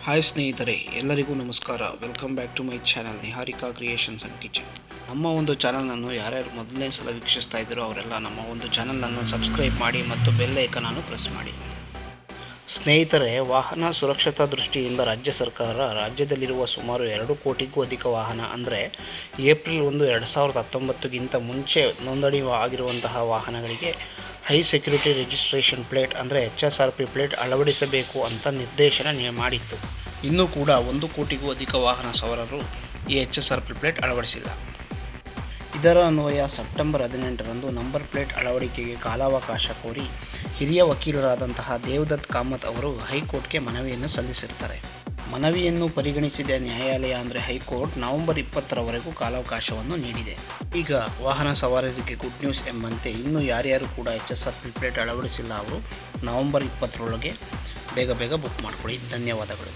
Hi ಸ್ನೇಹಿತರೆ, ಎಲ್ಲರಿಗೂ ನಮಸ್ಕಾರ. Welcome back to my channel Niharika creations and kitchen. ನಮ್ಮ ಒಂದು ಚಾನಲನ್ನು ಯಾರ್ಯಾರು ಮೊದಲನೇ ಸಲ ವೀಕ್ಷಿಸ್ತಾ ಇದ್ದೀರೋ ಅವರೆಲ್ಲ ನಮ್ಮ ಒಂದು ಚಾನಲನ್ನು ಸಬ್ಸ್ಕ್ರೈಬ್ ಮಾಡಿ ಮತ್ತು ಬೆಲ್ ಐಕನನ್ನು ಪ್ರೆಸ್ ಮಾಡಿ. ಸ್ನೇಹಿತರೆ, ವಾಹನ ಸುರಕ್ಷತಾ ದೃಷ್ಟಿಯಿಂದ ರಾಜ್ಯ ಸರ್ಕಾರ ರಾಜ್ಯದಲ್ಲಿರುವ ಸುಮಾರು 2 ಕೋಟಿಗೂ ಅಧಿಕ ವಾಹನ ಅಂದರೆ ಏಪ್ರಿಲ್ 1, 2019ಗಿಂತ ಮುಂಚೆ ನೋಂದಣಿ ಆಗಿರುವಂತಹ ವಾಹನಗಳಿಗೆ ಹೈ ಸೆಕ್ಯೂರಿಟಿ ರಿಜಿಸ್ಟ್ರೇಷನ್ ಪ್ಲೇಟ್ ಅಂದರೆ HSRP ಪ್ಲೇಟ್ ಅಳವಡಿಸಬೇಕು ಅಂತ ನಿರ್ದೇಶನ ಮಾಡಿತ್ತು. ಇನ್ನೂ ಕೂಡ 1 ಕೋಟಿಗೂ ಅಧಿಕ ವಾಹನ ಸವಾರರು ಈ HSRP ಪ್ಲೇಟ್ ಅಳವಡಿಸಿಲ್ಲ. ಇದರ ಅನ್ವಯ ಸೆಪ್ಟೆಂಬರ್ 18ರಂದು ನಂಬರ್ ಪ್ಲೇಟ್ ಅಳವಡಿಕೆಗೆ ಕಾಲಾವಕಾಶ ಕೋರಿ ಹಿರಿಯ ವಕೀಲರಾದಂತಹ ದೇವದತ್ ಕಾಮತ್ ಅವರು ಹೈಕೋರ್ಟ್ಗೆ ಮನವಿಯನ್ನು ಸಲ್ಲಿಸಿರ್ತಾರೆ. ಮನವಿಯನ್ನು ಪರಿಗಣಿಸಿದ ನ್ಯಾಯಾಲಯ ಅಂದರೆ ಹೈಕೋರ್ಟ್ ನವೆಂಬರ್ 20ರವರೆಗೂ ಕಾಲಾವಕಾಶವನ್ನು ನೀಡಿದೆ. ಈಗ ವಾಹನ ಸವಾರರಿಗೆ ಗುಡ್ ನ್ಯೂಸ್ ಎಂಬಂತೆ ಇನ್ನೂ ಯಾರ್ಯಾರು ಕೂಡ HSRP ಪ್ಲೇಟ್ ಅಳವಡಿಸಿಲ್ಲ ಅವರು ನವೆಂಬರ್ 20ರೊಳಗೆ ಬೇಗ ಬುಕ್ ಮಾಡಿಕೊಳ್ಳಿ. ಧನ್ಯವಾದಗಳು.